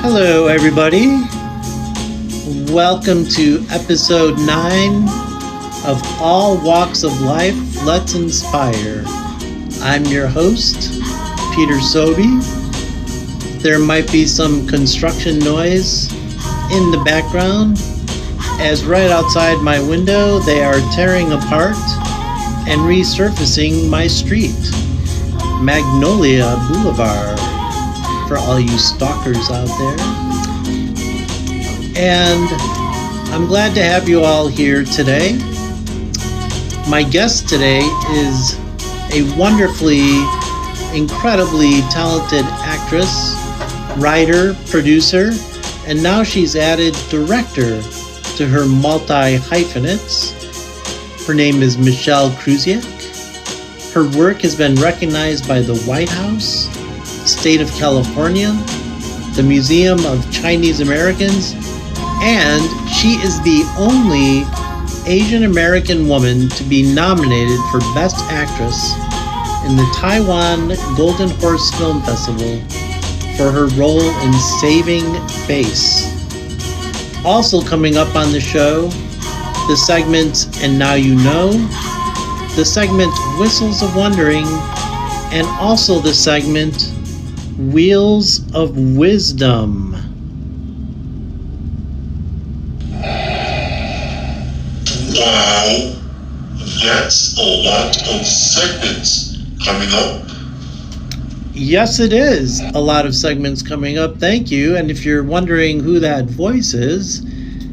Hello, everybody. Welcome to episode 9 of All Walks of Life, Let's Inspire. I'm your host, Peter Sobey. There might be some construction noise in the background, as right outside my window they are tearing apart and resurfacing my street, Magnolia Boulevard, for all you stalkers out there. And I'm glad to have you all here today. My guest today is a wonderfully, incredibly talented actress, writer, producer, and now she's added director to her multi-hyphenates. Her name is Michelle Krusiec. Her work has been recognized by the White House, State of California, the Museum of Chinese Americans, and she is the only Asian American woman to be nominated for Best Actress in the Taiwan Golden Horse Film Festival for her role in Saving Face. Also coming up on the show, the segment And Now You Know, the segment Whistles of Wondering, and also the segment Wheels of Wisdom. Wow, that's a lot of segments coming up. Yes, it is a lot of segments coming up. Thank you. And if you're wondering who that voice is,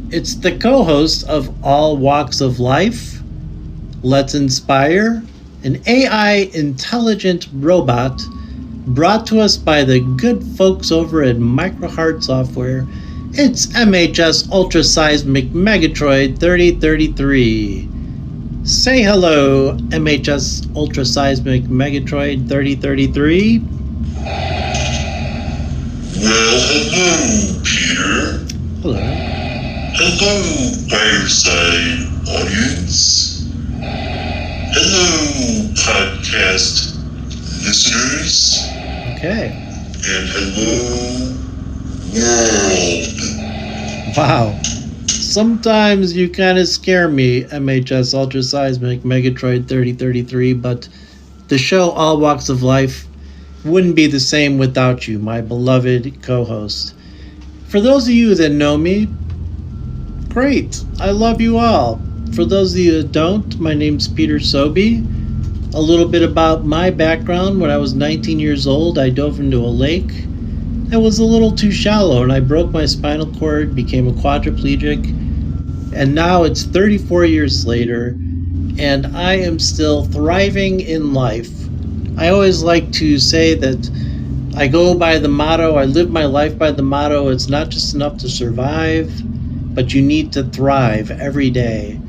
it's the co-host of All Walks of Life, Let's Inspire, an AI intelligent robot brought to us by the good folks over at Microheart Software. It's MHS Ultraseismic Megatroid 3033. Say hello, MHS Ultraseismic Megatroid 3033. Well, hello, Peter. Hello. Hello, Fireside audience. Hello, podcast listeners. Okay. And hello, world. Wow. Sometimes you kind of scare me, MHS Ultraseismic Megatroid 3033, but the show All Walks of Life wouldn't be the same without you, my beloved co-host. For those of you that know me, great. I love you all. For those of you that don't, my name's Peter Sobey. A little bit about my background. When I was 19 years old, I dove into a lake. It was a little too shallow, and I broke my spinal cord, became a quadriplegic, and now it's 34 years later, and I am still thriving in life. I always like to say that I go by the motto, I live my life by the motto, it's not just enough to survive, but you need to thrive every day.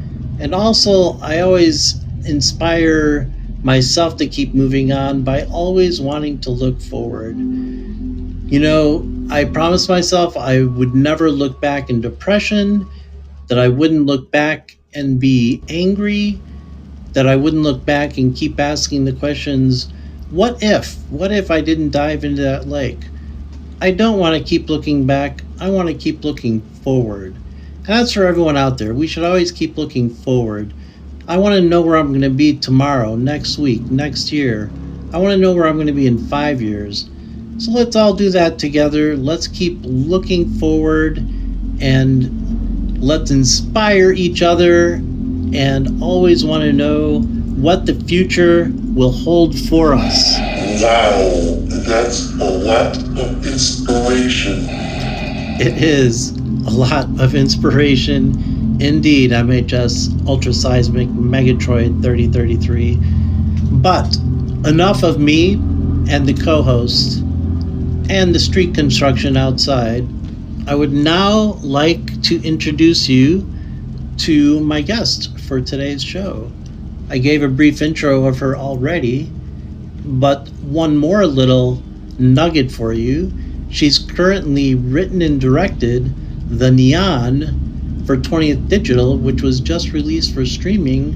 And also, I always inspire myself to keep moving on by always wanting to look forward. You know, I promised myself I would never look back in depression, that I wouldn't look back and be angry, that I wouldn't look back and keep asking the questions, what if? What if I didn't dive into that lake? I don't want to keep looking back. I want to keep looking forward. And that's for everyone out there. We should always keep looking forward. I want to know where I'm going to be tomorrow, next week, next year. I want to know where I'm going to be in 5 years. So let's all do that together. Let's keep looking forward and let's inspire each other and always want to know what the future will hold for us. Wow, that's a lot of inspiration. It is a lot of inspiration indeed, MHS Ultraseismic Megatroid 3033. But enough of me and the co-host and the street construction outside. I would now like to introduce you to my guest for today's show. I gave a brief intro of her already, but one more little nugget for you. She's currently written and directed The Neon for 20th Digital, which was just released for streaming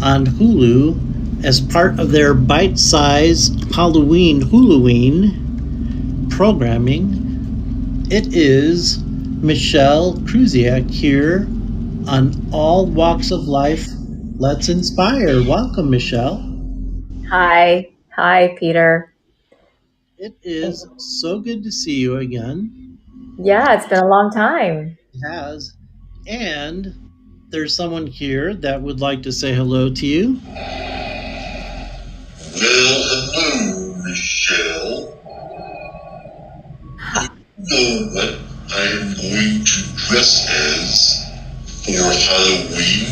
on Hulu as part of their bite-sized Halloween programming. It is Michelle Krusiec here on All Walks of Life. Let's inspire. Welcome, Michelle. Hi. Hi, Peter. It is so good to see you again. Yeah, it's been a long time. It has. And there's someone here that would like to say hello to you. Well, hello, Michelle. Know what I am going to dress as for Halloween?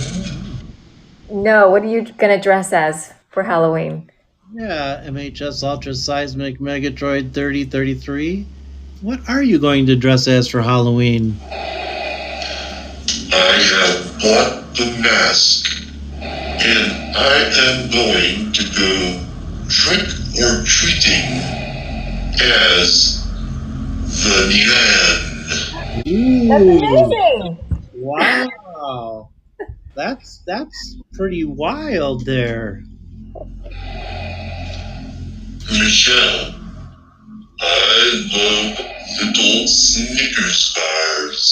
No, what are you going to dress as for Halloween? Yeah, MHS Ultra Seismic Megatroid 3033. What are you going to dress as for Halloween? I have bought the mask, and I am going to go trick or treating as the Nyan. That's Ooh, amazing. wow. That's pretty wild there. Michelle, I love little Snickers bars.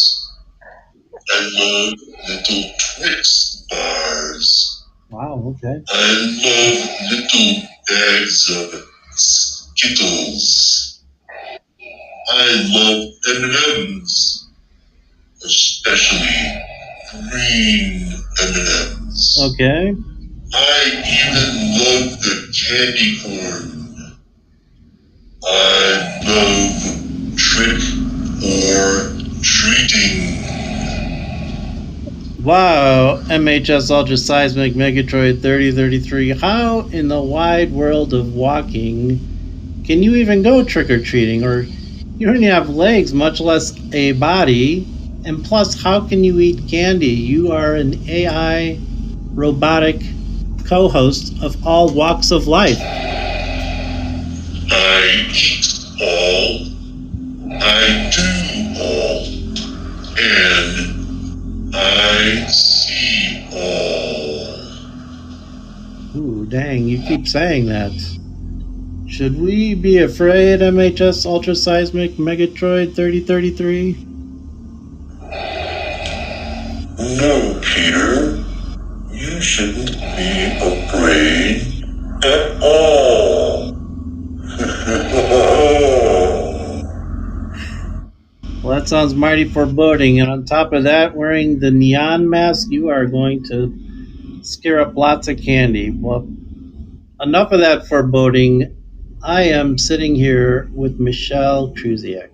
I love little Twix bars. Wow, okay. I love little bags of Skittles. I love M&Ms, especially green M&Ms. Okay. I even love the candy corn. I love trick or treating. Wow, MHS Ultra Seismic Megatroid 3033. How in the wide world of walking can you even go trick or treating? Or you don't even have legs, much less a body. And plus, how can you eat candy? You are an AI robotic co host of All Walks of Life. I eat all. I do all. And I see all. Ooh, dang, you keep saying that. Should we be afraid, MHS Ultra Seismic Megatroid 3033? No, Peter. You shouldn't be afraid at all. Well, that sounds mighty foreboding. And on top of that, wearing the neon mask, you are going to scare up lots of candy. Well, enough of that foreboding. I am sitting here with Michelle Krusiec.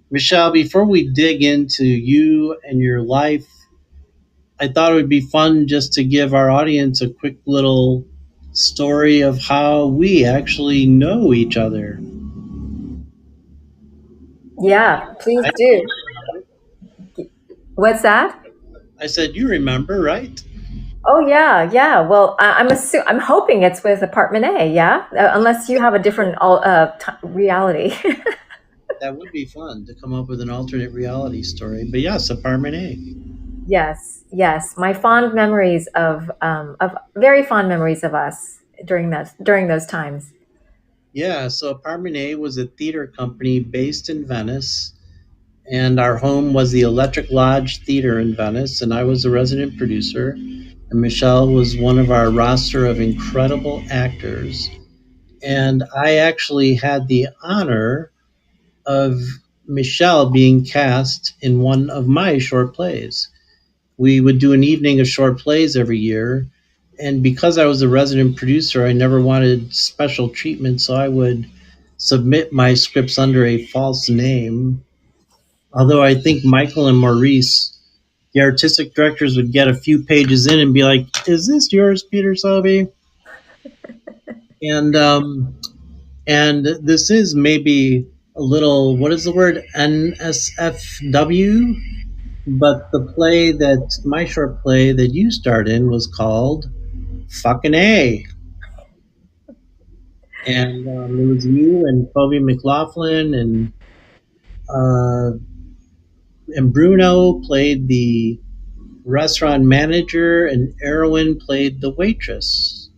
Michelle, before we dig into you and your life, I thought it would be fun just to give our audience a quick little story of how we actually know each other. Yeah, please I, do. What's that? I said, you remember, right? Oh yeah, yeah. Well, I'm hoping it's with Apartment A. Yeah, unless you have a different reality. That would be fun to come up with an alternate reality story. But yes, Apartment A. Yes, yes. My fond memories of very fond memories of us during those times. Yeah, so Apartment A was a theater company based in Venice, and our home was the Electric Lodge Theater in Venice, and I was a resident producer, and Michelle was one of our roster of incredible actors. And I actually had the honor of Michelle being cast in one of my short plays. We would do an evening of short plays every year. And because I was a resident producer, I never wanted special treatment, so I would submit my scripts under a false name. Although I think Michael and Maurice, the artistic directors, would get a few pages in and be like, "Is this yours, Peter Selby?" And and this is maybe a little, what is the word, NSFW? But the play that my short play that you starred in was called Fucking A. And it was you and Kobe McLaughlin uh, and Bruno played the restaurant manager and Erwin played the waitress.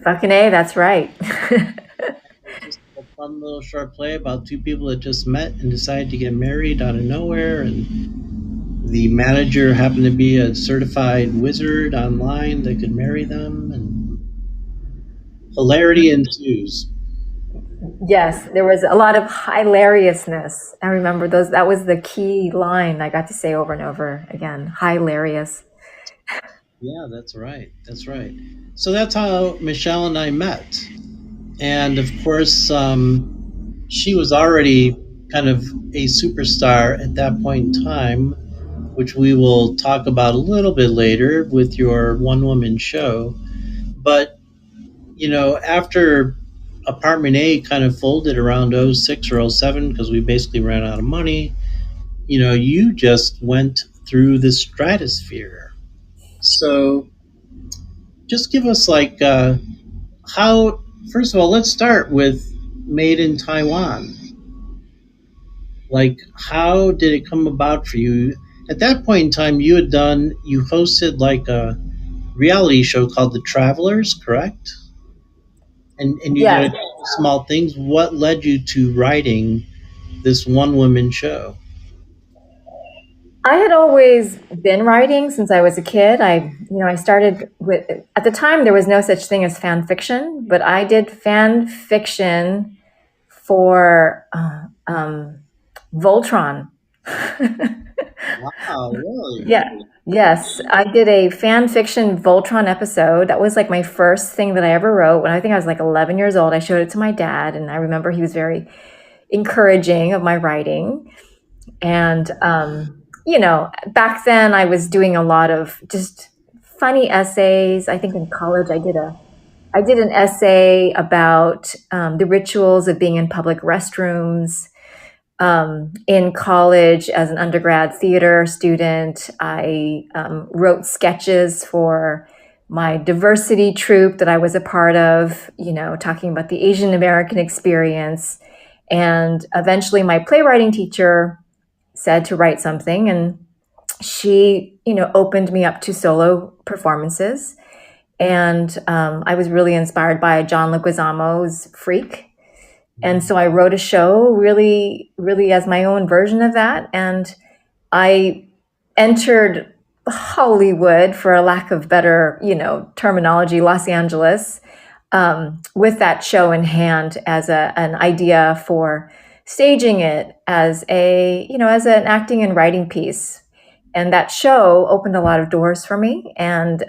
Fucking A, that's right. It was just so fun little short play about two people that just met and decided to get married out of nowhere, and the manager happened to be a certified wizard online that could marry them, and hilarity ensues. Yes, there was a lot of hilariousness. I remember those. That was the key line I got to say over and over again. Hilarious. Yeah, that's right. That's right. So that's how Michelle and I met. And of course, she was already kind of a superstar at that point in time, which we will talk about a little bit later with your one woman show. But, after Apartment A kind of folded around '06 or '07 because we basically ran out of money, you just went through the stratosphere. So just give us like how, first of all, let's start with Made in Taiwan. Like, how did it come about for you? At that point in time, you hosted like a reality show called The Travelers, correct? And you did Yes. a couple of small things. What led you to writing this one woman show? I had always been writing since I was a kid. I started with, at the time, there was no such thing as fan fiction, but I did fan fiction for Voltron. Wow, really? Yeah. Yes, I did a fan fiction Voltron episode. That was like my first thing that I ever wrote. When I think I was like 11 years old, I showed it to my dad, and I remember he was very encouraging of my writing. And back then I was doing a lot of just funny essays. I think in college I did an essay about the rituals of being in public restrooms. In college, as an undergrad theater student, I wrote sketches for my diversity troupe that I was a part of, talking about the Asian American experience. And eventually, my playwriting teacher said to write something, and she, opened me up to solo performances. And I was really inspired by John Leguizamo's Freak, and so I wrote a show really, really as my own version of that. And I entered Hollywood, for a lack of better, terminology, Los Angeles, with that show in hand as an idea for staging it as as an acting and writing piece. And that show opened a lot of doors for me. And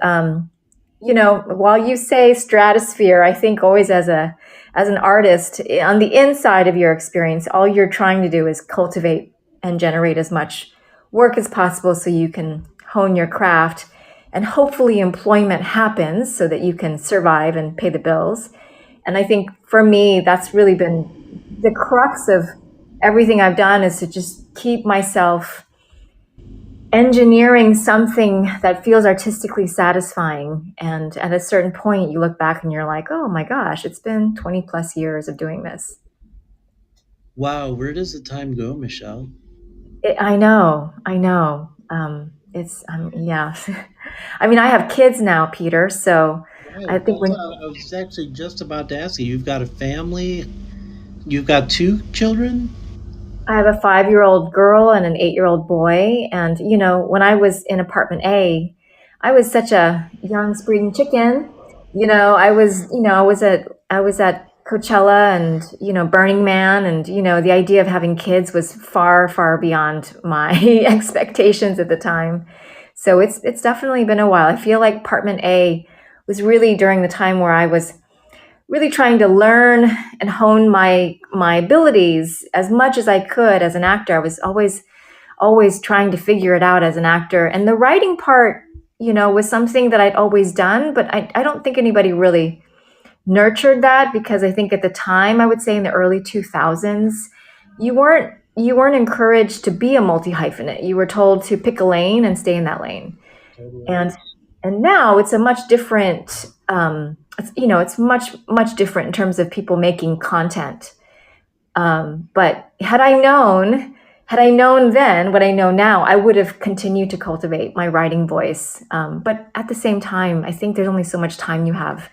while you say stratosphere, I think always as an artist, on the inside of your experience, all you're trying to do is cultivate and generate as much work as possible so you can hone your craft, and hopefully employment happens so that you can survive and pay the bills. And I think for me, that's really been the crux of everything I've done, is to just keep myself engineering something that feels artistically satisfying. And at a certain point, you look back and you're like, oh my gosh, it's been 20 plus years of doing this. Wow, where does the time go, Michelle? I know, I know. It's, yeah. I mean, I have kids now, Peter. So Right. I think when I was actually just about to ask you. You've got a family. You've got two children. I have a 5-year old girl and an 8-year old boy. And, when I was in apartment A, I was such a young spring chicken. I was at Coachella and, Burning Man. And, the idea of having kids was far, far beyond my expectations at the time. So it's definitely been a while. I feel like apartment A was really during the time where I was really trying to learn and hone my abilities as much as I could as an actor. I was always trying to figure it out as an actor. And the writing part, was something that I'd always done, but I don't think anybody really nurtured that, because I think at the time, I would say in the early 2000s, you weren't encouraged to be a multi hyphenate. You were told to pick a lane and stay in that lane. Totally. And now it's a much different it's much different in terms of people making content. But had I known then what I know now, I would have continued to cultivate my writing voice. But at the same time, I think there's only so much time you have.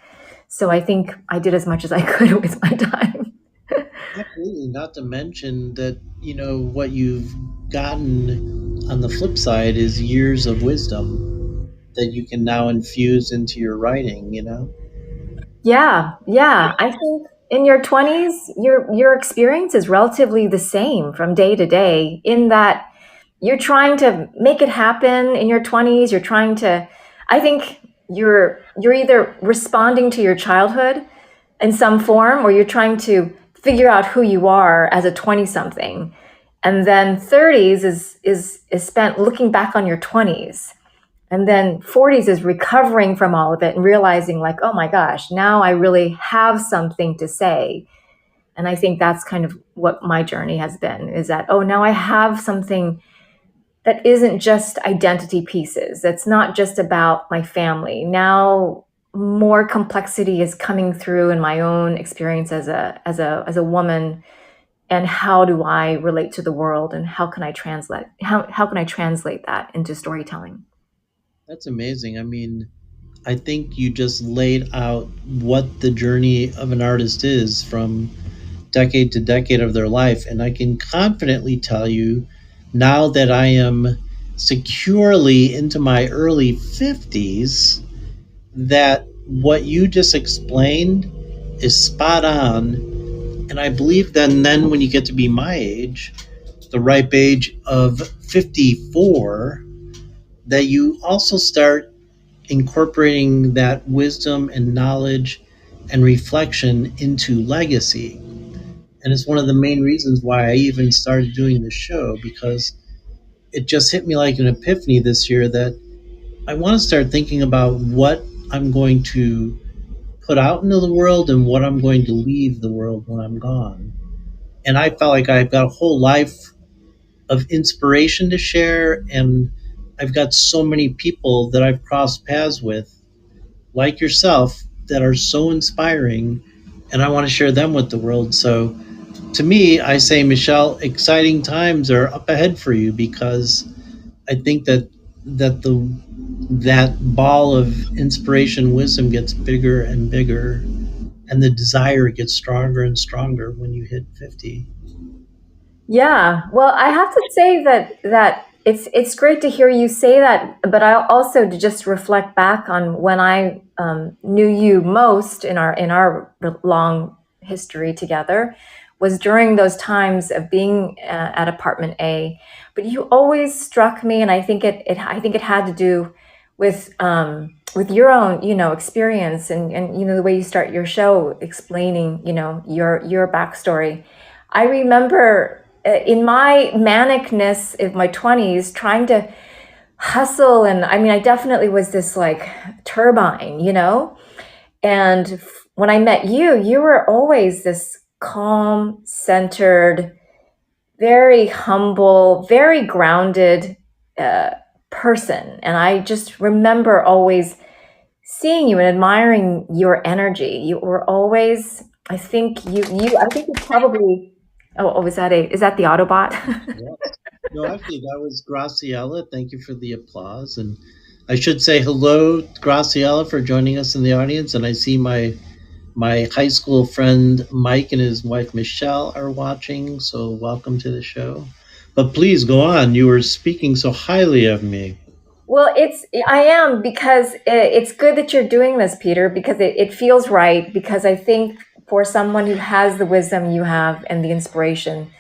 So I think I did as much as I could with my time. Absolutely. Not to mention that, what you've gotten on the flip side is years of wisdom that you can now infuse into your writing. Yeah, yeah. I think in your 20s, your experience is relatively the same from day to day in that you're trying to make it happen in your 20s. You're trying to I think you're either responding to your childhood in some form or you're trying to figure out who you are as a 20 something. And then 30s is spent looking back on your 20s, and then 40s is recovering from all of it and realizing, like, oh my gosh, now I really have something to say. And I think that's kind of what my journey has been, is that, oh, now I have something that isn't just identity pieces. That's not just about my family. Now more complexity is coming through in my own experience as a woman, and how do I relate to the world, and how can I translate that into storytelling? That's amazing. I mean, I think you just laid out what the journey of an artist is from decade to decade of their life. And I can confidently tell you now that I am securely into my early 50s that what you just explained is spot on. And I believe then when you get to be my age, the ripe age of 54, that you also start incorporating that wisdom and knowledge and reflection into legacy. And it's one of the main reasons why I even started doing this show, because it just hit me like an epiphany this year that I want to start thinking about what I'm going to put out into the world and what I'm going to leave the world when I'm gone. And I felt like I've got a whole life of inspiration to share, and I've got so many people that I've crossed paths with, like yourself, that are so inspiring, and I want to share them with the world. So to me, I say, Michelle, exciting times are up ahead for you, because I think that ball of inspiration, wisdom gets bigger and bigger, and the desire gets stronger and stronger when you hit 50. Yeah, well, I have to say that it's great to hear you say that, but I also to just reflect back on when I knew you most in our long history together was during those times of being at apartment A. But you always struck me, and I think it had to do with your own experience, and the way you start your show explaining your backstory. I remember in my manicness of my 20s trying to hustle, and I mean I definitely was this like turbine. And when I met you, you were always this calm, centered, very humble, very grounded uh, person. And I just remember always seeing you and admiring your energy. You were always, I think you probably, oh, is that the Autobot? Yeah. No, actually, that was Graciela. Thank you for the applause. And I should say hello, Graciela, for joining us in the audience. And I see my high school friend Mike and his wife Michelle are watching. So welcome to the show. But please go on. You were speaking so highly of me. Well, I am, because it's good that you're doing this, Peter, because it feels right. Because I think for someone who has the wisdom you have and the inspiration,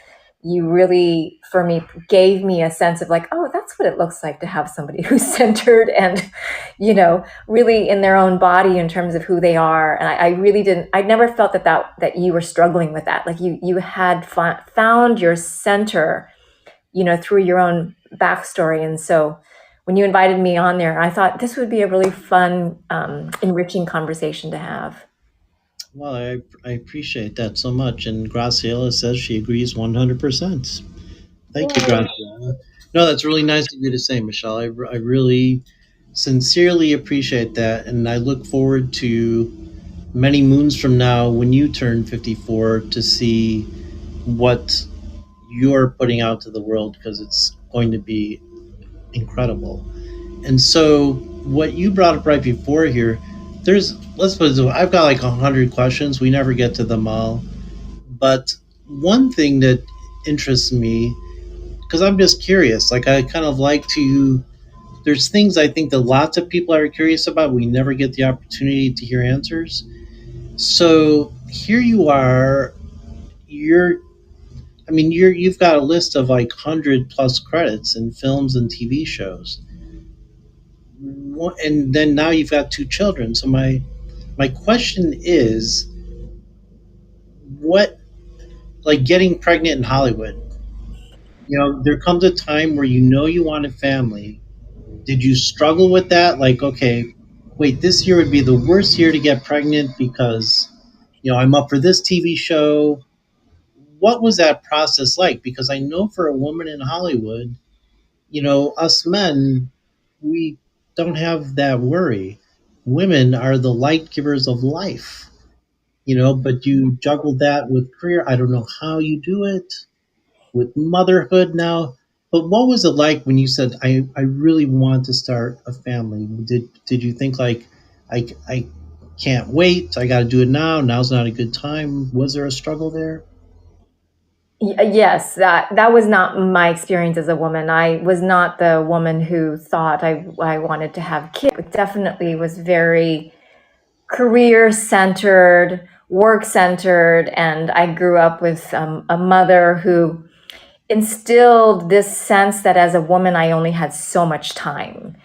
you really, for me, gave me a sense of like, oh, that's what it looks like to have somebody who's centered and, really in their own body in terms of who they are. And I really didn't, I never felt that you were struggling with that. Like you had found your center, through your own backstory. And so when you invited me on there, I thought this would be a really fun, enriching conversation to have. Well, I appreciate that so much. And Graciela says she agrees 100%. Thank you, Yay. Graciela. No, that's really nice of you to say, Michelle. I really sincerely appreciate that. And I look forward to many moons from now when you turn 54 to see what you're putting out to the world, because it's going to be incredible. And so, what you brought up right before here, let's put it this way, I've got like 100 questions. We never get to them all. But one thing that interests me, because I'm just curious, like I kind of like to, there's things I think that lots of people are curious about. We never get the opportunity to hear answers. So here you are, you're, I mean, you've got a list of like 100 plus credits in films and TV shows. And then now you've got two children. So my question is, what, like getting pregnant in Hollywood, there comes a time where you want a family. Did you struggle with that? Like, okay, wait, this year would be the worst year to get pregnant because, I'm up for this TV show. What was that process like? Because I know for a woman in Hollywood, us men, we don't have that worry. Women are the light givers of life, but you juggle that with career. I don't know how you do it with motherhood now. But what was it like when you said, I really want to start a family? Did you think like, I can't wait, I got to do it now, now's not a good time? Was there a struggle there? Yes, that was not my experience as a woman. I was not the woman who thought I wanted to have kids. It definitely was very career centered, work centered, and I grew up with a mother who instilled this sense that as a woman I only had so much time.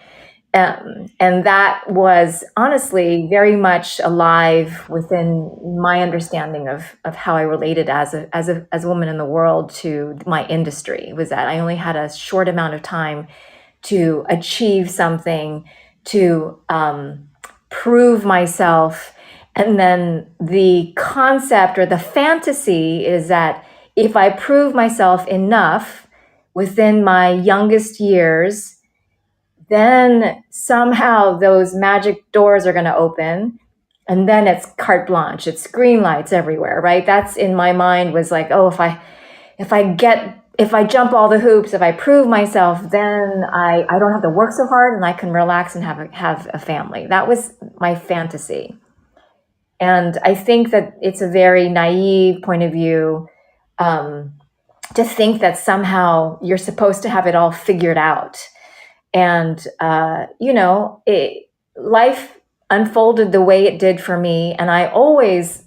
And that was honestly very much alive within my understanding of how I related as a woman in the world to my industry. Was that I only had a short amount of time to achieve something, to prove myself, and then the concept or the fantasy is that if I prove myself enough within my youngest years, then somehow those magic doors are going to open, and then it's carte blanche, it's green lights everywhere, right? That's in my mind was like, oh, if I jump all the hoops, if I prove myself, then I don't have to work so hard and I can relax and have a family. That was my fantasy. And I think that it's a very naive point of view, to think that somehow you're supposed to have it all figured out. And life unfolded the way it did for me, and I always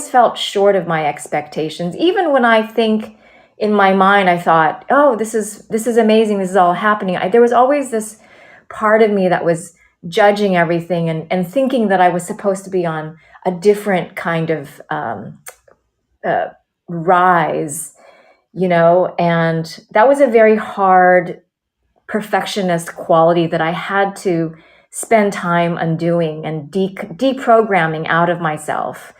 felt short of my expectations, even when I think in my mind I thought, oh, this is amazing, this is all happening. There was always this part of me that was judging everything, and thinking that I was supposed to be on a different kind of rise, and that was a very hard perfectionist quality that I had to spend time undoing and deprogramming out of myself.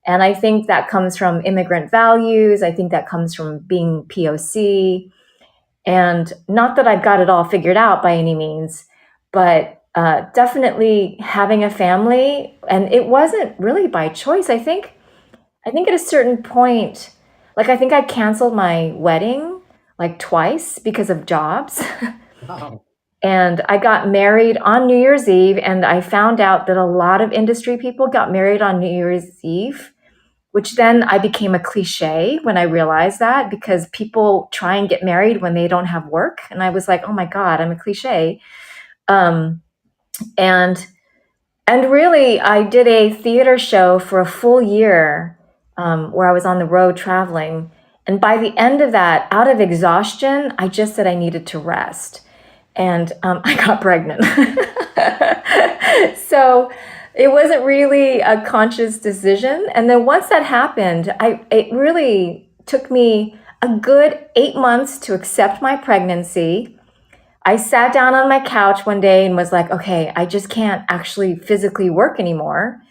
And I think that comes from immigrant values. I think that comes from being POC. And not that I've got it all figured out by any means, but definitely having a family. And it wasn't really by choice. I think at a certain point, like I think I canceled my wedding like twice because of jobs. Wow. And I got married on New Year's Eve, and I found out that a lot of industry people got married on New Year's Eve, which then I became a cliche when I realized that, because people try and get married when they don't have work. And I was like, oh my God, I'm a cliche. Um, and and really, I did a theater show for a full year, where I was on the road traveling. And by the end of that, out of exhaustion, I just said I needed to rest. And I got pregnant. So it wasn't really a conscious decision. And then once that happened, it really took me a good 8 months to accept my pregnancy. I sat down on my couch one day and was like, okay, I just can't actually physically work anymore.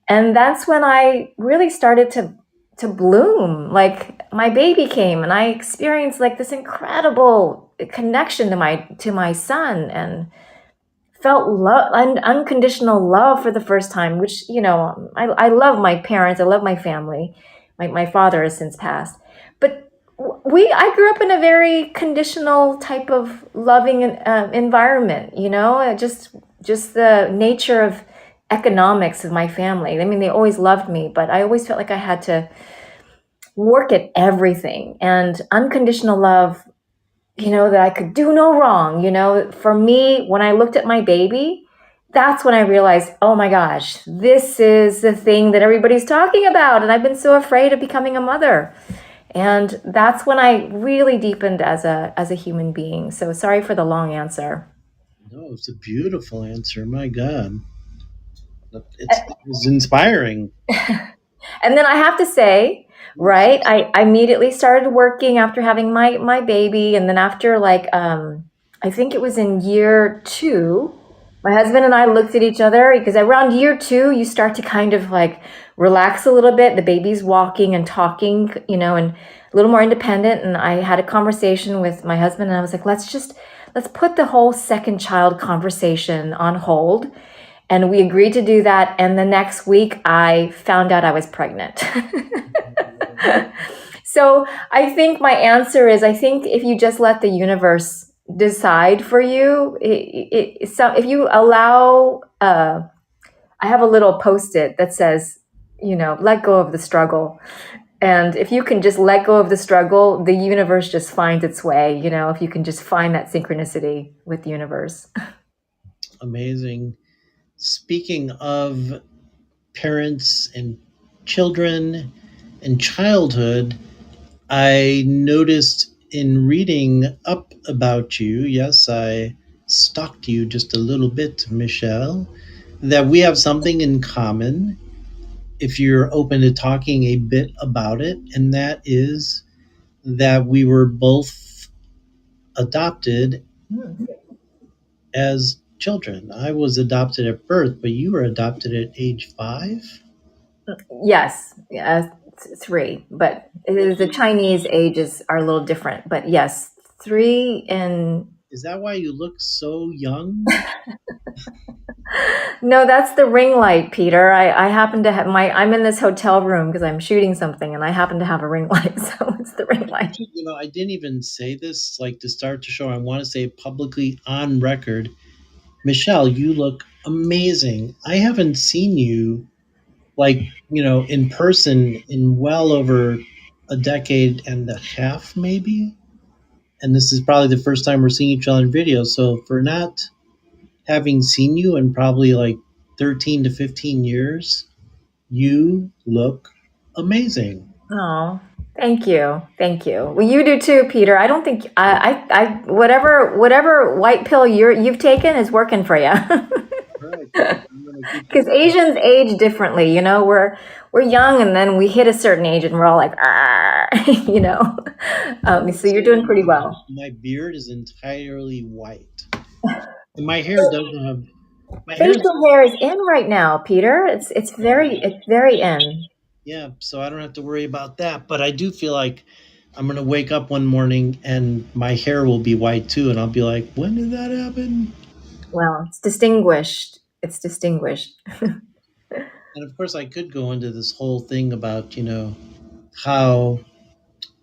And that's when I really started to bloom. Like my baby came, and I experienced like this incredible connection to my son, and felt love, unconditional love for the first time, which, I love my parents. I love my family. My father has since passed, but I grew up in a very conditional type of loving environment, just the nature of economics of my family. I mean, they always loved me, but I always felt like I had to work at everything, and unconditional love, that I could do no wrong. For me, when I looked at my baby, that's when I realized, oh my gosh, this is the thing that everybody's talking about. And I've been so afraid of becoming a mother. And that's when I really deepened as a human being. So sorry for the long answer. No, it's a beautiful answer. My God. It's inspiring. And then I have to say, right, I immediately started working after having my baby. And then after I think it was in year 2, my husband and I looked at each other because around year 2, you start to kind of like relax a little bit. The baby's walking and talking, and a little more independent. And I had a conversation with my husband and I was like, let's put the whole second child conversation on hold. And we agreed to do that. And the next week, I found out I was pregnant. So I think my answer is, I think if you just let the universe decide for you, so if you allow, I have a little post-it that says, let go of the struggle. And if you can just let go of the struggle, the universe just finds its way, if you can just find that synchronicity with the universe. Amazing. Speaking of parents and children and childhood, I noticed in reading up about you, yes, I stalked you just a little bit, Michelle, that we have something in common if you're open to talking a bit about it, and that is that we were both adopted as children. I was adopted at birth, but you were adopted at age 5? Yes, 3, but the Chinese ages are a little different. But yes, 3 and Is that why you look so young? no, that's the ring light, Peter. I happen to have I'm in this hotel room because I'm shooting something, and I happen to have a ring light, so it's the ring light. I didn't even say this like to start the show. I want to say it publicly on record. Michelle, you look amazing. I haven't seen you like, in person in well over a decade and a half, maybe. And this is probably the first time we're seeing each other in video. So for not having seen you in probably like 13 to 15 years, you look amazing. Oh, thank you, thank you. Well, you do too, Peter. I don't think I whatever white pill you've taken is working for you. Right. Because Asians age differently, we're young and then we hit a certain age and we're all like, "Arr," you know. So you're doing pretty well. My beard is entirely white. And my hair doesn't have my hair. Facial hair is in right now, Peter. It's very in. Yeah, so I don't have to worry about that. But I do feel like I'm gonna wake up one morning and my hair will be white too, and I'll be like, when did that happen? Well, it's distinguished. It's distinguished. And of course, I could go into this whole thing about how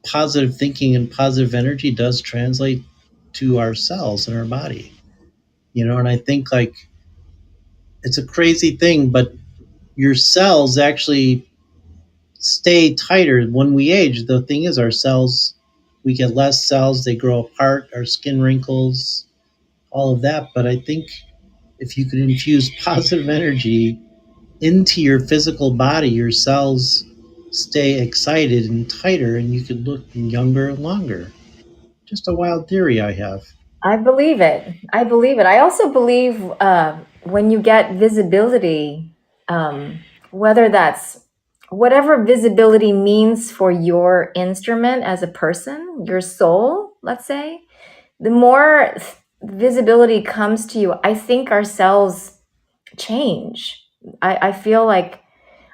positive thinking and positive energy does translate to our cells in our body. And I think like it's a crazy thing, but your cells actually stay tighter when we age. The thing is, our cells, we get less cells, they grow apart, our skin wrinkles, all of that. But I think if you could infuse positive energy into your physical body, your cells stay excited and tighter, and you could look younger and longer. Just a wild theory I have. I believe it. I believe it. I also believe when you get visibility, whether that's whatever visibility means for your instrument as a person, your soul, let's say, the more visibility comes to you, I think our cells change. I feel like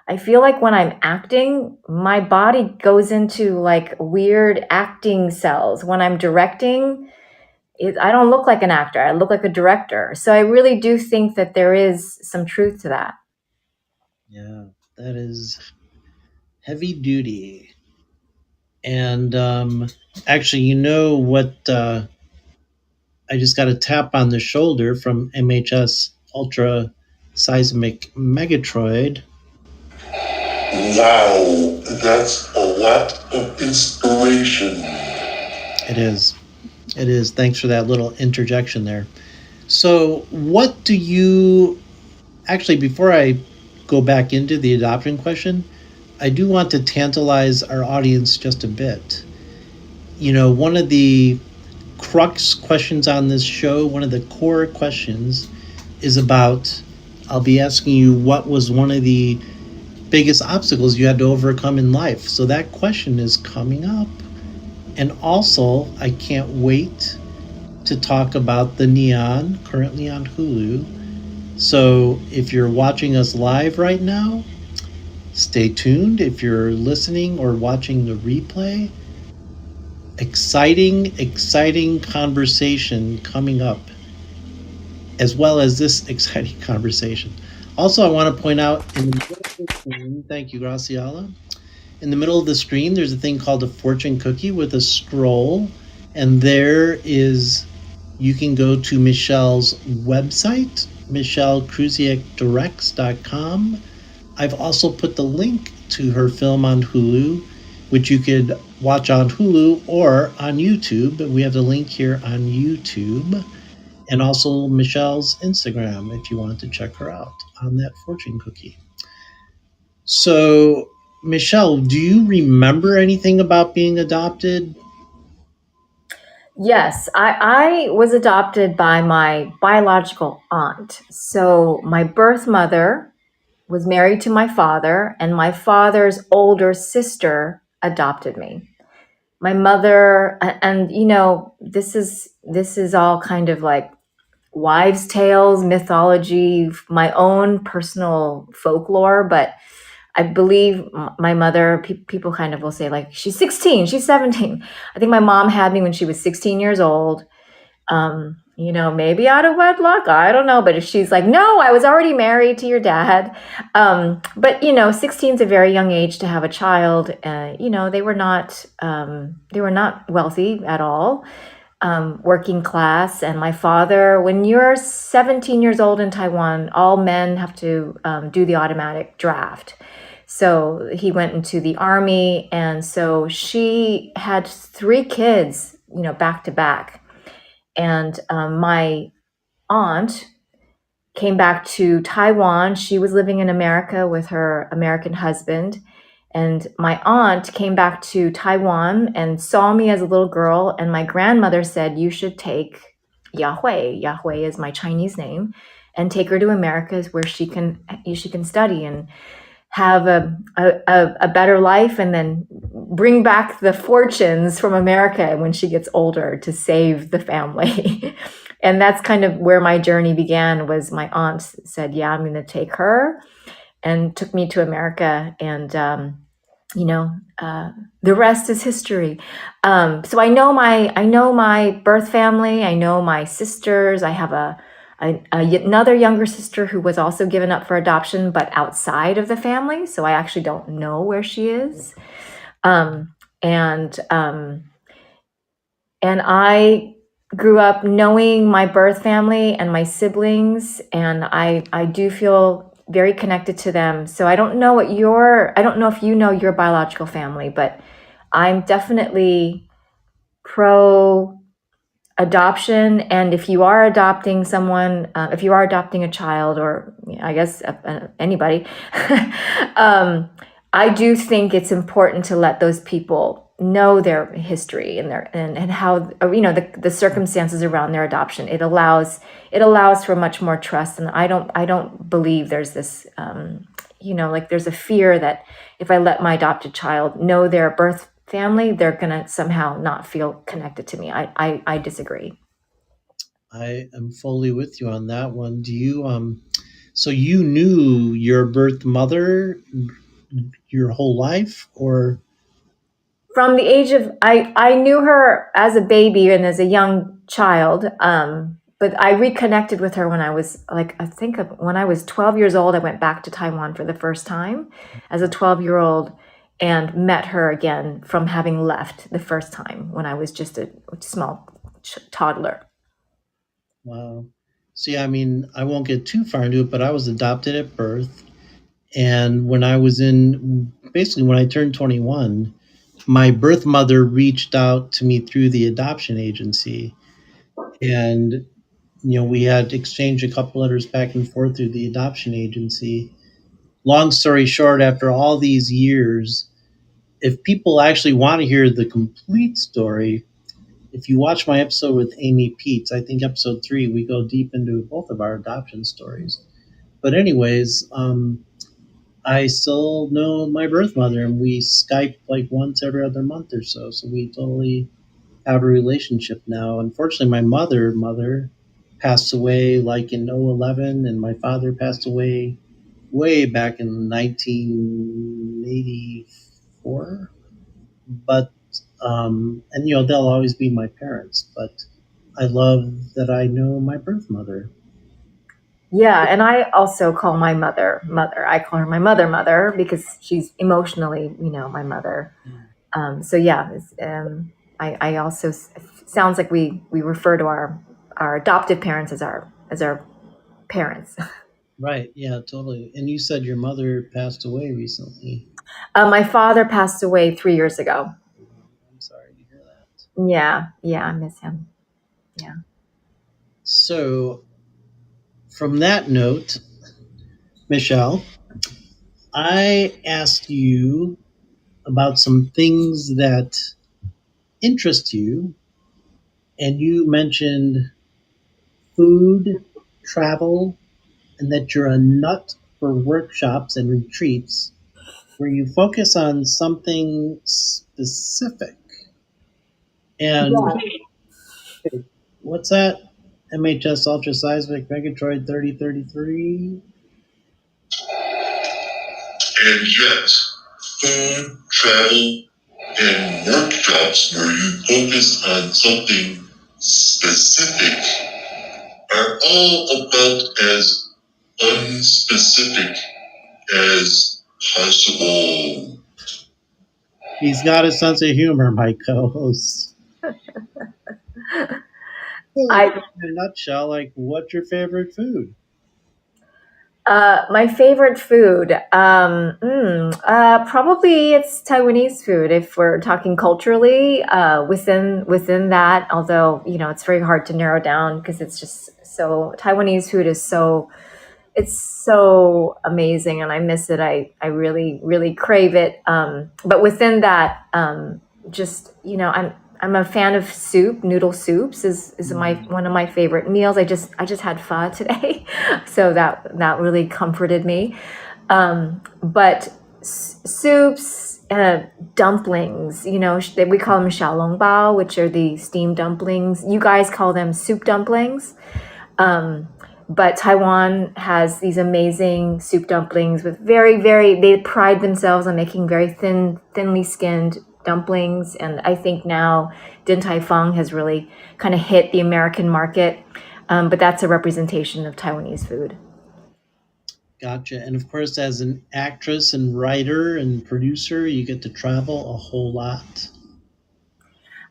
when I'm acting, my body goes into like weird acting cells. When I'm directing, I don't look like an actor. I look like a director. So I really do think that there is some truth to that. Yeah, that is heavy duty. And actually, you know what? I just got a tap on the shoulder from MHS Ultra Seismic Megatroid. Wow, that's a lot of inspiration. It is. It is. Thanks for that little interjection there. So, what do you actually, before I go back into the adoption question, I do want to tantalize our audience just a bit. One of the crux questions on this show, one of the core questions is about, I'll be asking you what was one of the biggest obstacles you had to overcome in life. So that question is coming up. And also, I can't wait to talk about the Neon currently on Hulu. So if you're watching us live right now, stay tuned. If you're listening or watching the replay, exciting conversation coming up, as well as this exciting conversation. Also, I want to point out in the middle of the screen, thank you, Graciela. In the middle of the screen, there's a thing called a fortune cookie with a scroll, and there is, you can go to Michelle's website, michellekrusiecdirects.com. I've also put the link to her film on Hulu, which you could watch on Hulu or on YouTube. We have the link here on YouTube, and also Michelle's Instagram if you wanted to check her out on that fortune cookie. So, Michelle, do you remember anything about being adopted? Yes, I was adopted by my biological aunt. So my birth mother was married to my father, and my father's older sister adopted me. My mother, and this is all kind of like wives' tales, mythology, my own personal folklore, but I believe my mother, people kind of will say, like, she's 16, she's 17. I think my mom had me when she was 16 years old. Maybe out of wedlock, I don't know. But if she's like, no, I was already married to your dad. But 16 is a very young age to have a child. They were not wealthy at all, working class. And my father, when you're 17 years old in Taiwan, all men have to do the automatic draft. So he went into the army. And so she had 3 kids, back to back. And my aunt came back to Taiwan. She was living in America with her American husband. And my aunt came back to Taiwan and saw me as a little girl. And my grandmother said, you should take Yahui. Yahui is my Chinese name, and take her to America where she can study and have a better life, and then bring back the fortunes from America when she gets older to save the family. And that's kind of where my journey began. Was my aunt said, yeah, I'm going to take her, and took me to America. And the rest is history. So I know my birth family. I know my sisters. I have another younger sister who was also given up for adoption, but outside of the family. So I actually don't know where she is. And I grew up knowing my birth family and my siblings, and I do feel very connected to them. So I don't know if you know your biological family, but I'm definitely pro adoption. And if you are adopting someone, if you are adopting a child, or I guess anybody, I do think it's important to let those people know their history and how the circumstances around their adoption. It allows for much more trust. And I don't believe there's this like there's a fear that if I let my adopted child know their birth family, they're gonna somehow not feel connected to me. I disagree. I am fully with you on that one. Do you so you knew your birth mother your whole life, or From the age of I knew her as a baby and as a young child, but I reconnected with her when I was when I was 12 years old. I went back to Taiwan for the first time as a 12-year-old, and met her again from having left the first time when I was just a small toddler. wow. See, I mean, I won't get too far into it, but I was adopted at birth, and when I was in basically when I turned 21, my birth mother reached out to me through the adoption agency, and we had exchanged a couple letters back and forth through the adoption agency. Long story short, after all these years, if people actually want to hear the complete story, if you watch my episode with Amy Peets, I think episode 3, we go deep into both of our adoption stories. But anyways, I still know my birth mother, and we Skype like once every other month or so. So we totally have a relationship now. Unfortunately, my mother passed away like in 011, and my father passed away way back in 1984. But and they'll always be my parents. But I love that I know my birth mother. Yeah, and I also call my mother mother. I call her my mother because she's emotionally, my mother. So yeah, I also sounds like we refer to our adoptive parents as our parents. Right. Yeah, totally. And you said your mother passed away recently. My father passed away 3 years ago. I'm sorry to hear that. Yeah, I miss him. Yeah. So, from that note, Michelle, I asked you about some things that interest you, and you mentioned food, travel, and that you're a nut for workshops and retreats where you focus on something specific. And Yeah. what's that? MHS Ultraseismic Megatroid 3033? And yet, food, travel, and workshops where you focus on something specific are all about as unspecific as possible. He's got a sense of humor, my co host. So, I in a nutshell, like, what's your favorite food? My favorite food, probably it's Taiwanese food. If we're talking culturally, within that, although it's very hard to narrow down because it's just so Taiwanese food is so amazing, and I miss it. I really really crave it. But within that, just I'm a fan of soup. Noodle soups is my one of my favorite meals. I just had pho today, so that really comforted me. But soups, dumplings, we call them xiaolongbao, which are the steamed dumplings. You guys call them soup dumplings. Um, but Taiwan has these amazing soup dumplings with they pride themselves on making very thinly skinned dumplings. And I think now Din Tai Fung has really kind of hit the American market. But that's a representation of Taiwanese food. Gotcha. And of course, as an actress and writer and producer, you get to travel a whole lot.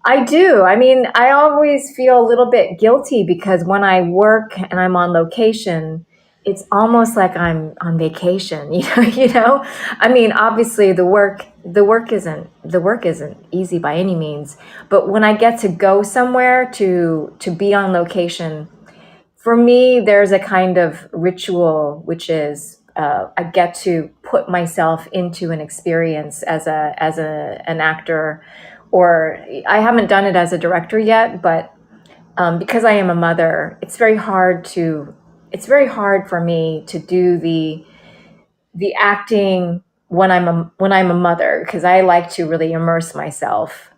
I do. I mean, I always feel a little bit guilty because when I work and I'm on location, it's almost like I'm on vacation, I mean, obviously the work isn't easy by any means, but when I get to go somewhere to be on location, for me, there's a kind of ritual, which is I get to put myself into an experience as an actor, or I haven't done it as a director yet, but because I am a mother, it's very hard for me to do the acting when I'm a mother because I like to really immerse myself.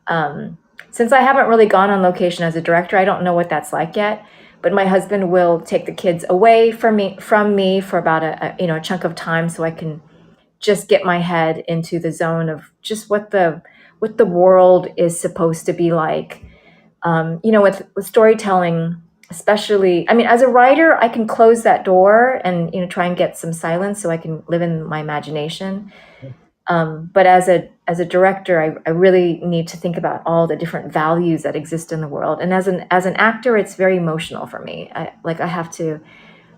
Since I haven't really gone on location as a director, I don't know what that's like yet. But my husband will take the kids away from me for about a chunk of time so I can just get my head into the zone of just what the world is supposed to be like. With storytelling, especially, I mean, as a writer, I can close that door and try and get some silence so I can live in my imagination. But as a director, I really need to think about all the different values that exist in the world. And as an actor, it's very emotional for me. I have to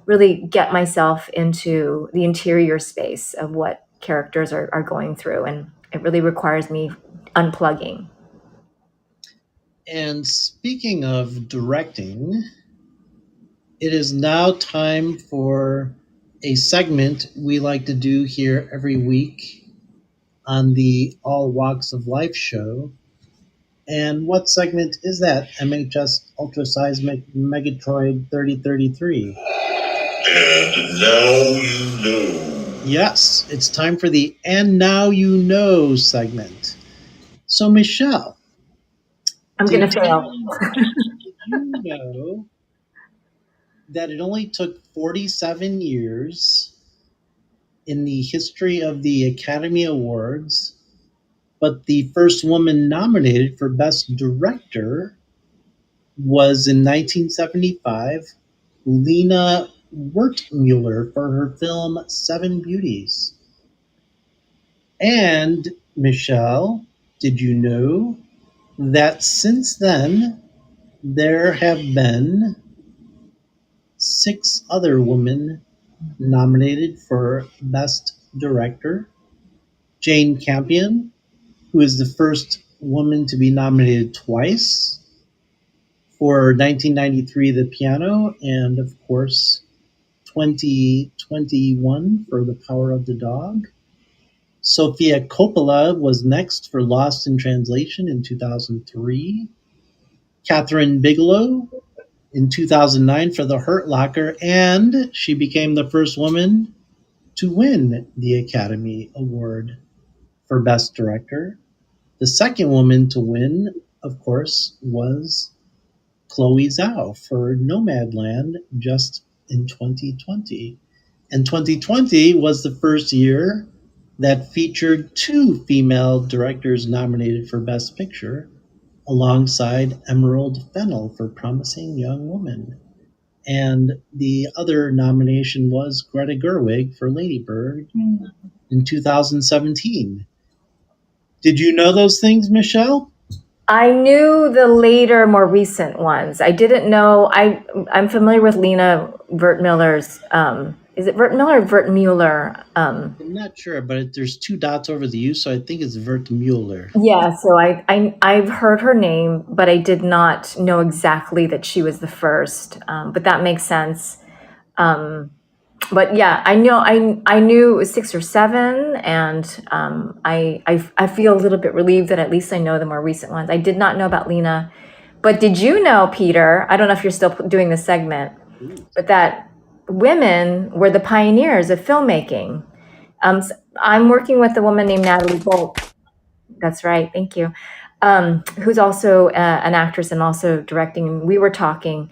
really get myself into the interior space of what characters are going through, and it really requires me unplugging. And speaking of directing, it is now time for a segment we like to do here every week on the All Walks of Life show. And what segment is that, MHS Ultraseismic Megatroid 3033? And now you know. Yes, it's time for the And Now You Know segment. So, Michelle, I'm did going to fail. you know that it only took 47 years in the history of the Academy Awards, but the first woman nominated for Best Director was in 1975, Lena Wertmuller for her film Seven Beauties. And, Michelle, did you know that since then there have been 6 other women nominated for Best Director? Jane Campion, who is the first woman to be nominated twice for 1993 The Piano, and of course 2021 for The Power of the Dog. Sofia Coppola was next for Lost in Translation in 2003. Catherine Bigelow in 2009 for The Hurt Locker, and she became the first woman to win the Academy Award for Best Director. The second woman to win, of course, was Chloe Zhao for Nomadland just in 2020. And 2020 was the first year that featured 2 female directors nominated for Best Picture, alongside Emerald Fennell for Promising Young Woman. And the other nomination was Greta Gerwig for Lady Bird in 2017. Did you know those things, Michelle? I knew the later, more recent ones. I didn't know. I'm familiar with Lena Wertmüller's. Is it Wertmüller or Wertmuller? I'm not sure, but there's 2 dots over the U, so I think it's Wertmuller. Yeah. So I've heard her name, but I did not know exactly that she was the first. But that makes sense. But yeah, I knew it was 6 or 7, and I feel a little bit relieved that at least I know the more recent ones. I did not know about Lena, but did you know, Peter? I don't know if you're still doing this segment, but that women were the pioneers of filmmaking. I'm working with a woman named Natalie Bolt. That's right. Thank you. Who's also an actress and also directing. We were talking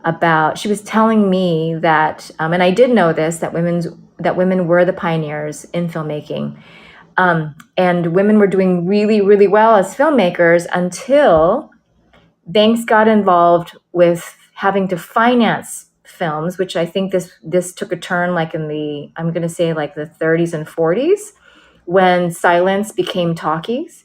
about. She was telling me that, and I did know this, that women were the pioneers in filmmaking, and women were doing really, really well as filmmakers until banks got involved with having to finance films, which I think this took a turn like in the, I'm going to say like the 30s and 40s, when silence became talkies.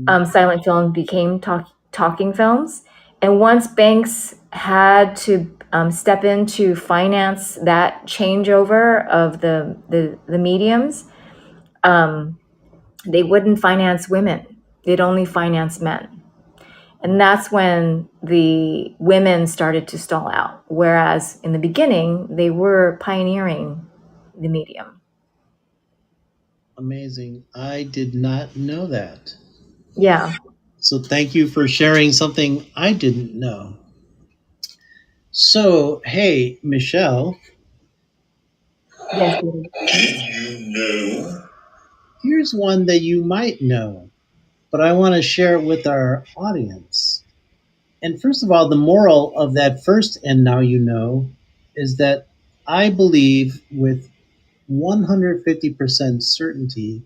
Silent film became talking films. And once banks had to step in to finance that changeover of the mediums, they wouldn't finance women. They'd only finance men. And that's when the women started to stall out. Whereas in the beginning, they were pioneering the medium. Amazing. I did not know that. Yeah. So thank you for sharing something I didn't know. So, hey, Michelle, Yes. Did you know? here's one that you might know, but I want to share it with our audience. And first of all, the moral of that first And Now You Know is that I believe with 150% certainty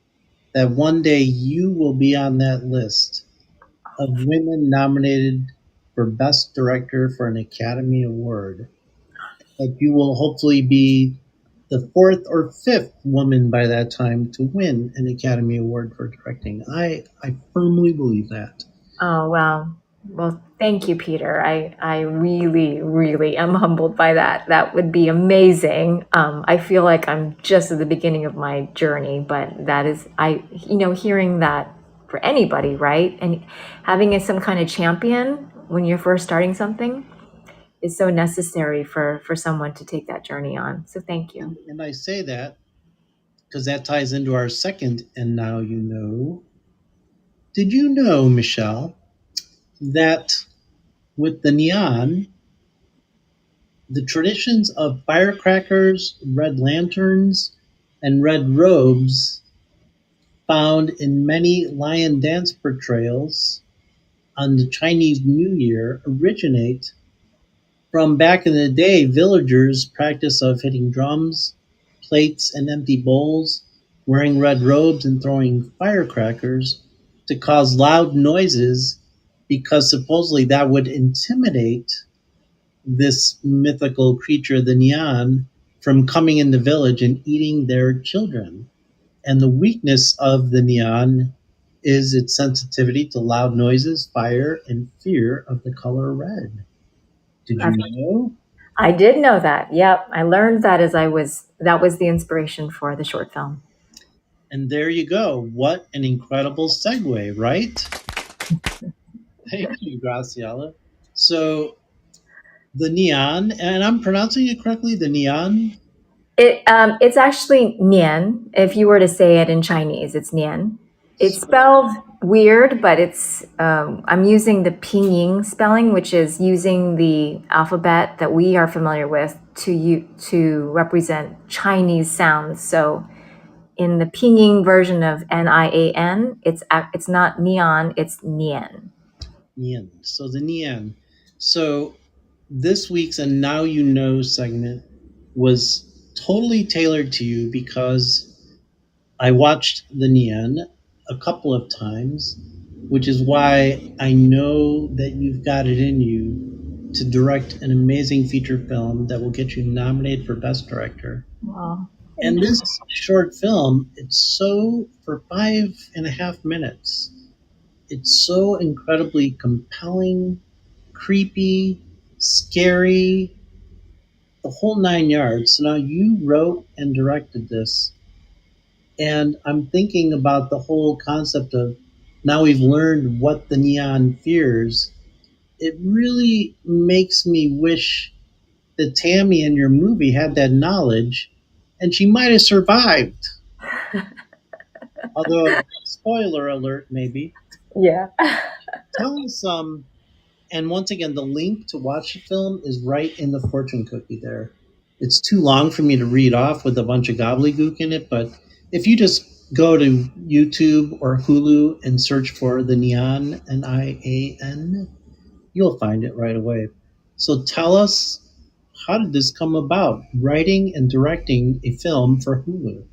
that one day you will be on that list of women nominated for Best Director for an Academy Award. That you will hopefully be the 4th or 5th woman by that time to win an Academy Award for directing. I firmly believe that. Oh, wow. Well, thank you, Peter. I really, really am humbled by that. That would be amazing. I feel like I'm just at the beginning of my journey, but that is, hearing that for anybody, right? And having some kind of champion when you're first starting something is so necessary for someone to take that journey on. So thank you. And I say that because that ties into our second, and now you know. Did you know, Michelle, that with the neon, the traditions of firecrackers, red lanterns, and red robes found in many lion dance portrayals on the Chinese New Year originate from back in the day, villagers' practice of hitting drums, plates, and empty bowls, wearing red robes, and throwing firecrackers to cause loud noises because supposedly that would intimidate this mythical creature, the Nyan, from coming in the village and eating their children. And the weakness of the Nyan is its sensitivity to loud noises, fire, and fear of the color red. Did you know? I did know that. Yep. I learned that that was the inspiration for the short film. And there you go. What an incredible segue, right? Thank you, Graciela. So the neon, and I'm pronouncing it correctly, the neon. It's actually Nian. If you were to say it in Chinese, it's Nian. It's So, spelled weird, but I'm using the pinyin spelling, which is using the alphabet that we are familiar with to represent Chinese sounds. So in the pinyin version of Nian, it's not neon, it's Nian. neon. So the neon. So this week's and now you know segment was totally tailored to you because I watched the neon a couple of times, which is why I know that you've got it in you to direct an amazing feature film that will get you nominated for Best Director. Wow, And thank you. this short film, it's so, for 5.5 minutes, it's so incredibly compelling, creepy, scary, the whole 9 yards. So now you wrote and directed this. And I'm thinking about the whole concept of now we've learned what the neon fears. It really makes me wish that Tammy in your movie had that knowledge and she might have survived. Although, spoiler alert, maybe. Yeah. Tell us, and once again, the link to watch the film is right in the fortune cookie there. It's too long for me to read off with a bunch of gobbledygook in it, but if you just go to YouTube or Hulu and search for the Neon, Nian, you'll find it right away. So tell us, how did this come about, writing and directing a film for Hulu?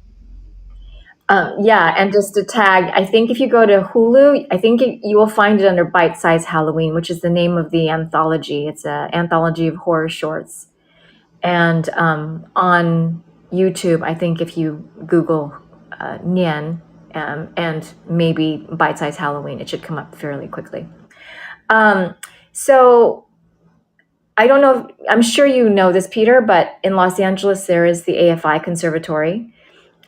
Yeah, and just to tag, I think if you go to Hulu, I think you will find it under Bite Size Halloween, which is the name of the anthology. It's an anthology of horror shorts. And on YouTube, I think if you Google Nian and maybe Bite Size Halloween, it should come up fairly quickly. So I don't know, I'm sure you know this, Peter, but in Los Angeles, there is the AFI Conservatory.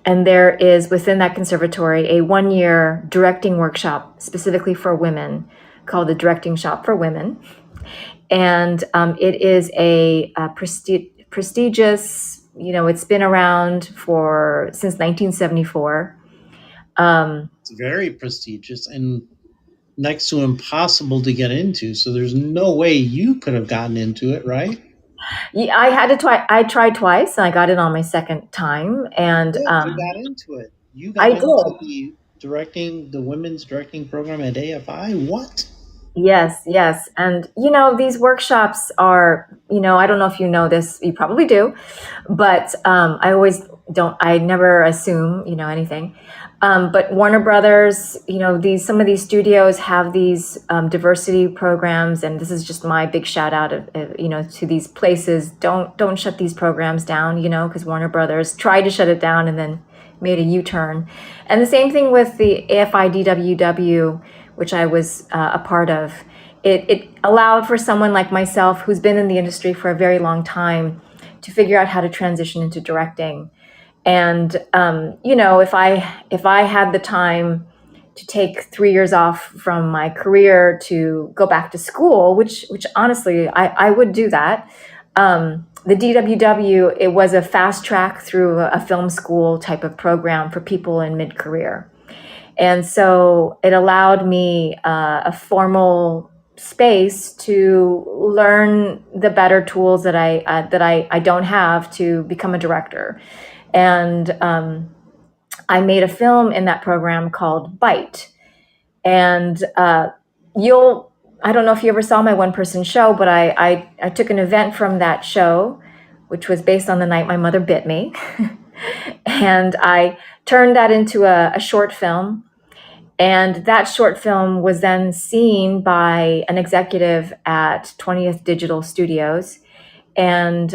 And there is within that conservatory a 1 year directing workshop specifically for women called the Directing Shop for Women. And it is a prestigious, it's been around since 1974. It's very prestigious and next to impossible to get into. So there's no way you could have gotten into it, right? I had to try. I tried twice, and I got it on my second time. And Good, you got into it. You I got into did. the women's directing program at AFI. What? Yes, yes. And, these workshops are, I don't know if you know this, you probably do, but I never assume, anything. But Warner Brothers, some of these studios have these diversity programs, and this is just my big shout out to these places. Don't shut these programs down, because Warner Brothers tried to shut it down and then made a U-turn. And the same thing with the AFI DWW, which I was a part of. It allowed for someone like myself, who's been in the industry for a very long time, to figure out how to transition into directing. And if I had the time to take 3 years off from my career to go back to school, which honestly I would do that. The DWW, it was a fast track through a film school type of program for people in mid-career. And so it allowed me a formal space to learn the better tools that I don't have to become a director. And I made a film in that program called Bite. And I don't know if you ever saw my one person show, but I took an event from that show, which was based on the night my mother bit me. And I turned that into a short film. And that short film was then seen by an executive at 20th Digital Studios. And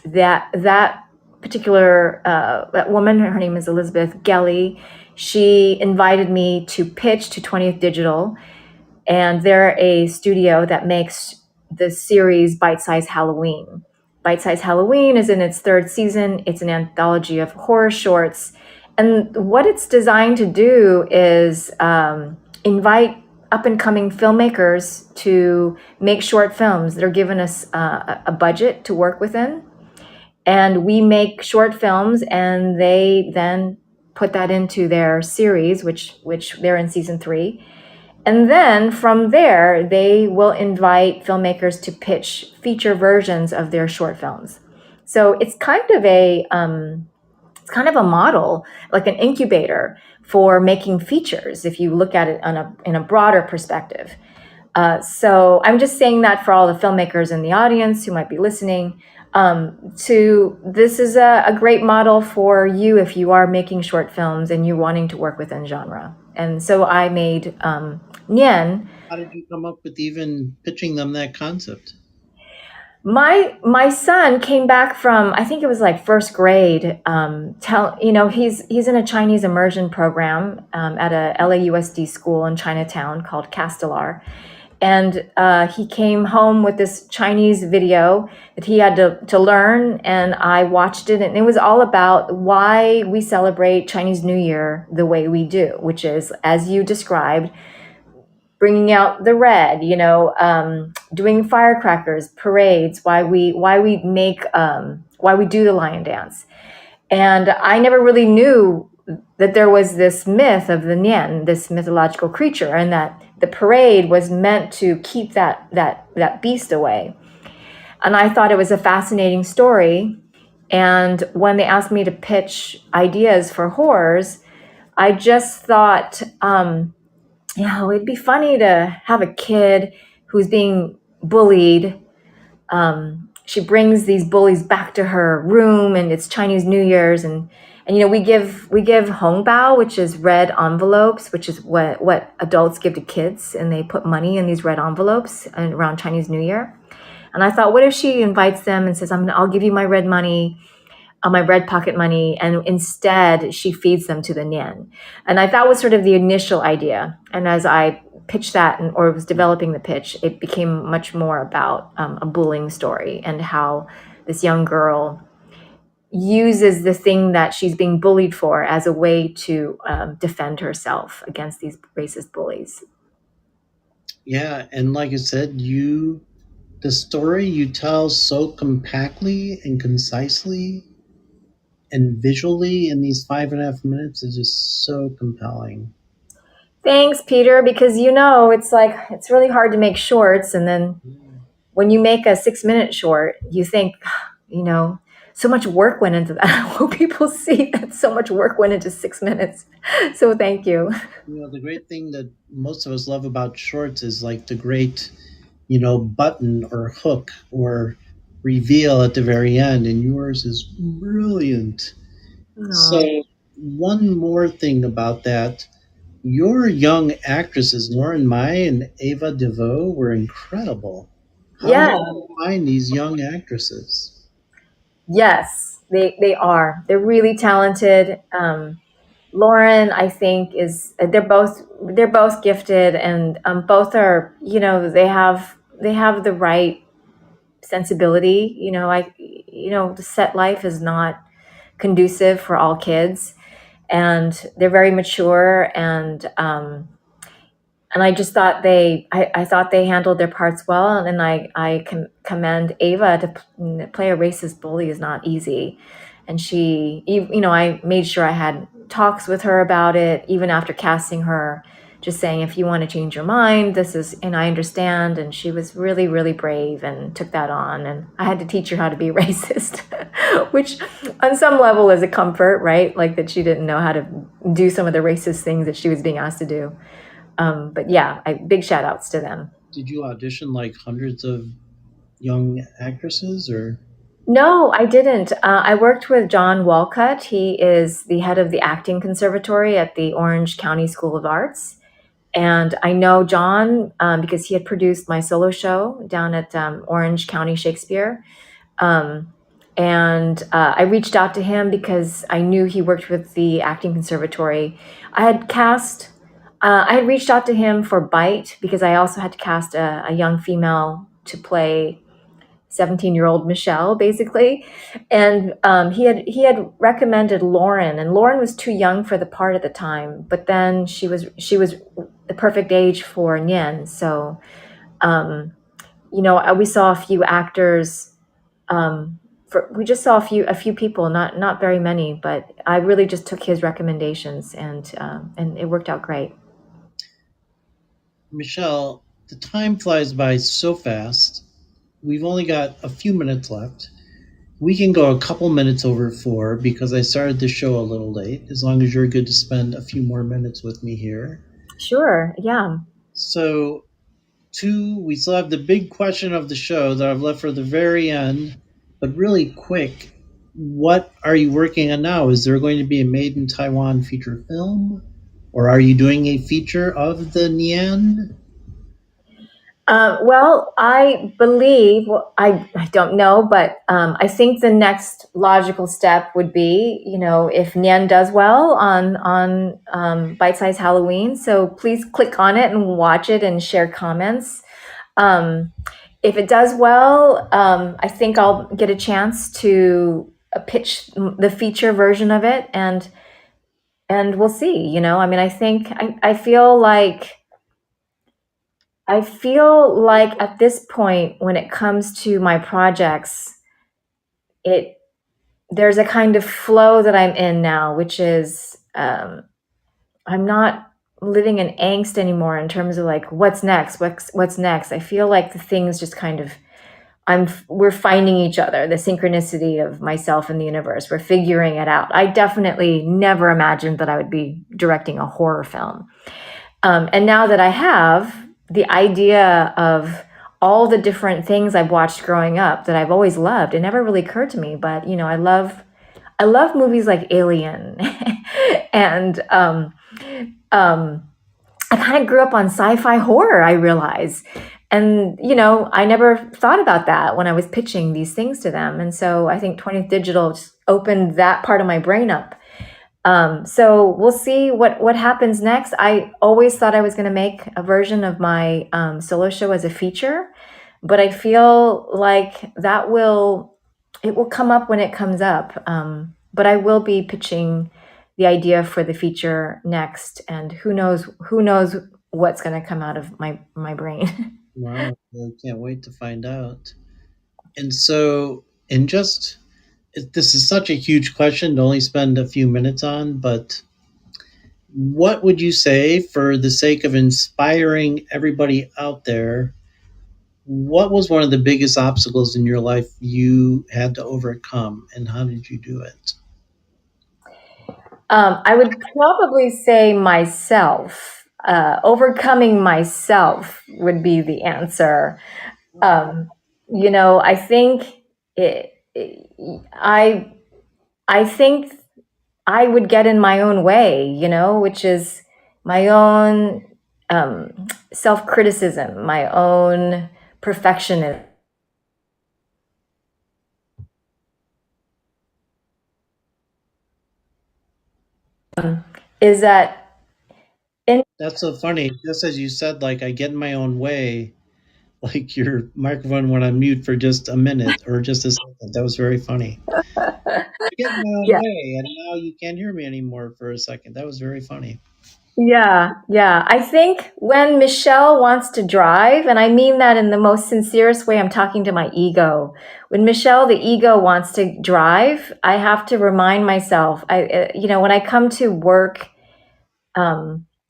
that particular that woman, her name is Elizabeth Gelly, she invited me to pitch to 20th Digital, and they're a studio that makes the series Bite Size Halloween. Bite Size Halloween is in its third season. It's an anthology of horror shorts. And what it's designed to do is invite up and coming filmmakers to make short films. They're given us a budget to work within. And we make short films, and they then put that into their series, which they're in season 3. And then from there, they will invite filmmakers to pitch feature versions of their short films. So it's kind of a model, like an incubator for making features, if you look at it in a broader perspective. So I'm just saying that for all the filmmakers in the audience who might be listening. This is a great model for you if you are making short films and you're wanting to work within genre. And so I made Nien. How did you come up with even pitching them that concept? My son came back from, I think it was like first grade. He's in a Chinese immersion program at a LAUSD school in Chinatown called Castellar. And he came home with this Chinese video that he had to learn, and I watched it, and it was all about why we celebrate Chinese New Year the way we do, which is, as you described, bringing out the red, doing firecrackers, parades, why we do the lion dance. And I never really knew that there was this myth of the Nian, this mythological creature, and that the parade was meant to keep that beast away. And I thought it was a fascinating story. And when they asked me to pitch ideas for horrors, I just thought, it'd be funny to have a kid who's being bullied. She brings these bullies back to her room, and it's Chinese New Year's, and we give hongbao, which is red envelopes, which is what adults give to kids, and they put money in these red envelopes around Chinese New Year. And I thought, what if she invites them and says, I'll give you my red money, my red pocket money, and instead she feeds them to the Nian. And that was sort of the initial idea. And as I pitched that or was developing the pitch, it became much more about a bullying story and how this young girl uses the thing that she's being bullied for as a way to defend herself against these racist bullies. Yeah, and like I said, the story you tell so compactly and concisely and visually in these 5.5 minutes is just so compelling. Thanks, Peter, because it's really hard to make shorts, and then when you make a 6-minute short, you think, so much work went into that. I hope people see that so much work went into 6 minutes. So thank you. The great thing that most of us love about shorts is like the great, button or hook or reveal at the very end, and yours is brilliant. So one more thing about that. Your young actresses, Lauren Mai and Ava DeVoe, were incredible. How Yeah. did you find these young actresses? Yes, they are. They're really talented. Lauren, I think, they're both gifted, and both are, they have the right sensibility. The set life is not conducive for all kids. and they're very mature, and I just thought I thought they handled their parts well, and I commend Ava to play a racist bully is not easy, and I made sure I had talks with her about it even after casting her, just saying if you want to change your mind, this is, and I understand, and she was really really brave and took that on, and I had to teach her how to be racist, which on some level is a comfort, right? Like that she didn't know how to do some of the racist things that she was being asked to do. But yeah, big shout outs to them. Did you audition like hundreds of young actresses, or? No, I didn't. I worked with John Walcott. He is the head of the acting conservatory at the Orange County School of Arts. And I know John because he had produced my solo show down at Orange County Shakespeare. Um, and I reached out to him because I knew he worked with the acting conservatory. I had reached out to him for Bite because I also had to cast a young female to play 17-year-old Michelle, basically. And he had recommended Lauren, and Lauren was too young for the part at the time. But then she was the perfect age for Nien. So we saw a few actors. We just saw a few people, not very many, but I really just took his recommendations, and it worked out great. Michelle, the time flies by so fast. We've only got a few minutes left. We can go a couple minutes over 4 because I started the show a little late, as long as you're good to spend a few more minutes with me here. Sure, yeah. So, 2, we still have the big question of the show that I've left for the very end, but really quick. What are you working on now? Is there going to be a made in Taiwan feature film? Or are you doing a feature of the Nian? Well, I believe, well, I don't know, but I think the next logical step would be, if Nian does well on Bite Size Halloween. So please click on it and watch it and share comments. Um, if it does well, I think I'll get a chance to pitch the feature version of it, and we'll see. I mean, I feel like at this point, when it comes to my projects, it there's a kind of flow that I'm in now, which is I'm not living in angst anymore in terms of like what's next, what's next. I feel like the things just kind of we're finding each other, the synchronicity of myself and the universe. We're figuring it out. I definitely never imagined that I would be directing a horror film. And now that I have, the idea of all the different things I've watched growing up that I've always loved, it never really occurred to me. But I love movies like Alien, and I kind of grew up on sci-fi horror. I realize, and I never thought about that when I was pitching these things to them. And so I think 20th Digital just opened that part of my brain up. So we'll see what happens next. I always thought I was going to make a version of my solo show as a feature, but I feel like it will come up when it comes up. But I will be pitching the idea for the feature next, and who knows what's going to come out of my brain. Wow, I can't wait to find out. And so, and just this is such a huge question to only spend a few minutes on, but what would you say, for the sake of inspiring everybody out there, what was one of the biggest obstacles in your life you had to overcome, and how did you do it? I would probably say myself. Overcoming myself would be the answer. Um, I think I I think I would get in my own way, which is my own self criticism, my own perfectionism. Is that in That's so funny. Just as you said, like, I get in my own way, like your microphone went on mute for just a minute or just a second. That was very funny. Get in my own Yeah. way, and now you can't hear me anymore for a second. That was very funny. Yeah, yeah. I think when Michelle wants to drive, and I mean that in the most sincerest way, I'm talking to my ego. When Michelle, the ego, wants to drive, I have to remind myself. When I come to work,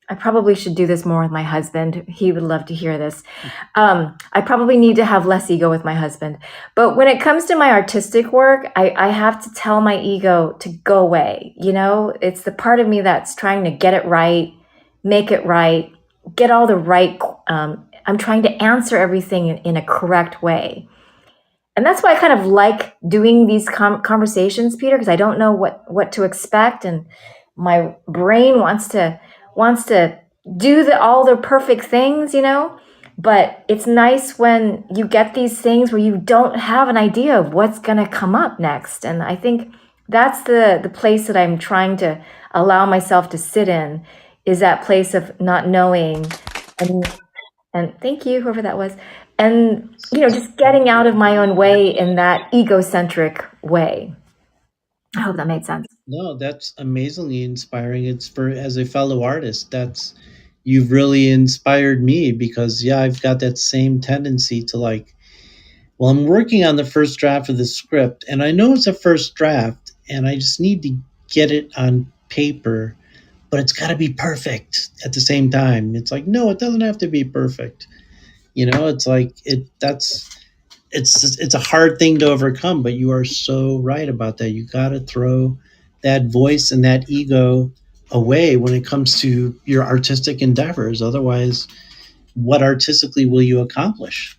I probably should do this more with my husband. He would love to hear this. I probably need to have less ego with my husband. But when it comes to my artistic work, I have to tell my ego to go away. It's the part of me that's trying to get it right, make it right, get all the right. I'm trying to answer everything in a correct way. And that's why I kind of like doing these conversations, Peter, because I don't know what to expect, and my brain wants to do all the perfect things. But it's nice when you get these things where you don't have an idea of what's going to come up next, and I think that's the place that I'm trying to allow myself to sit in, is that place of not knowing. And thank you, whoever that was. And, just getting out of my own way in that egocentric way. I hope that made sense. No, that's amazingly inspiring. It's for as a fellow artist, you've really inspired me because yeah, I've got that same tendency to well, I'm working on the first draft of the script and I know it's a first draft and I just need to get it on paper, but it's got to be perfect at the same time. It's like, no, it doesn't have to be perfect. It's like it's a hard thing to overcome, but you are so right about that. You got to throw that voice and that ego away when it comes to your artistic endeavors. Otherwise, what artistically will you accomplish?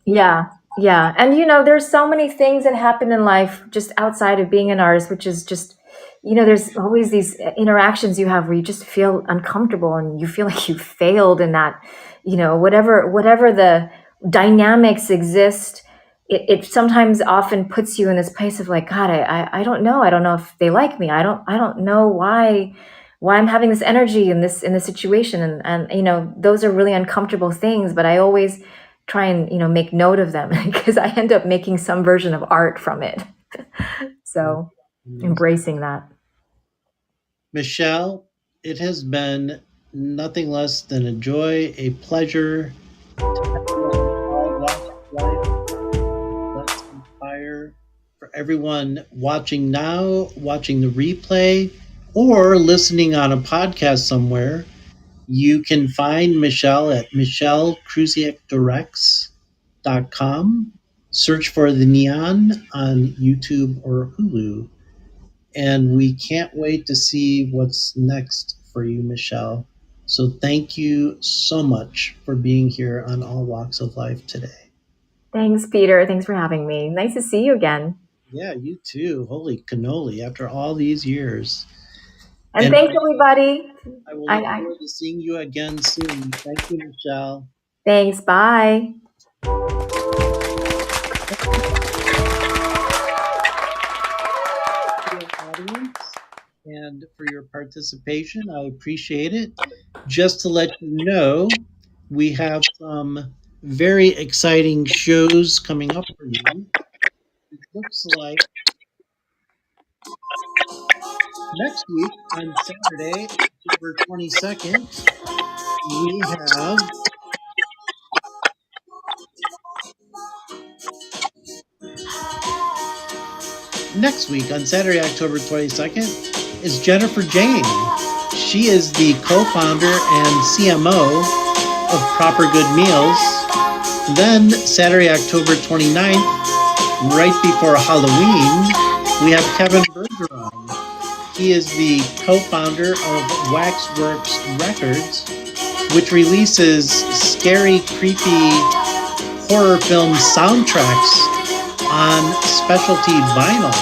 Yeah, yeah. And there's so many things that happen in life just outside of being an artist, which is just, there's always these interactions you have where you just feel uncomfortable and you feel like you failed in that, whatever the dynamics exist. It sometimes often puts you in this place of like, God, I don't know. I don't know if they like me. I don't know why I'm having this energy in this situation. And those are really uncomfortable things, but I always try and make note of them because I end up making some version of art from it. So embracing that. Michelle, it has been nothing less than a joy, a pleasure to have you on All Walks of Life. Let's inspire for everyone watching now, watching the replay, or listening on a podcast somewhere. You can find Michelle at michellekrusiecdirects.com. Search for The Neon on YouTube or Hulu. And we can't wait to see what's next for you, Michelle. So thank you so much for being here on All Walks of Life today. Thanks, Peter. Thanks for having me. Nice to see you again. Yeah, you too. Holy cannoli, after all these years. And thanks, everybody. I will look forward to seeing you again soon. Thank you, Michelle. Thanks. Bye. Audience, and for your participation, I appreciate it. Just to let you know, we have some very exciting shows coming up for you. It looks like next week on Saturday, October 22nd, we have next week on Saturday, October 22nd, is Jennifer Jane. She is the co-founder and CMO of Proper Good Meals. Then Saturday, October 29th, right before Halloween, we have Kevin Bergeron. He is the co-founder of Waxworks Records, which releases scary, creepy horror film soundtracks on specialty vinyl,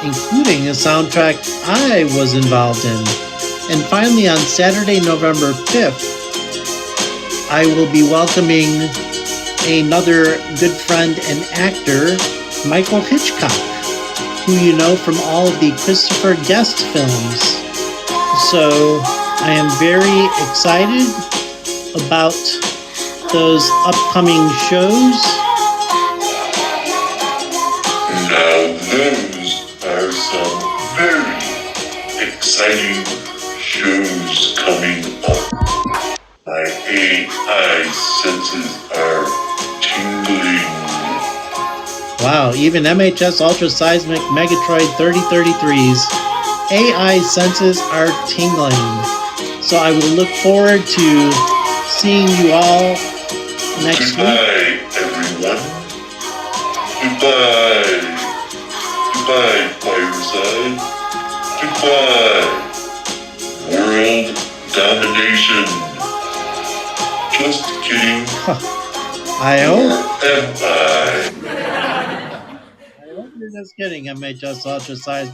including a soundtrack I was involved in. And finally, on Saturday, November 5th, I will be welcoming another good friend and actor, Michael Hitchcock, who you know from all of the Christopher Guest films. So I am very excited about those upcoming shows. Now those some very exciting shows coming up. My AI senses are tingling. Wow, even MHS Ultra Seismic Megatroid 3033's AI senses are tingling. So I will look forward to seeing you all next week. Goodbye, everyone. Goodbye. Goodbye, Fireside. Goodbye. World domination. Just kidding. I hope. Or am I? I hope you're just kidding, MHS Ultra Seismic.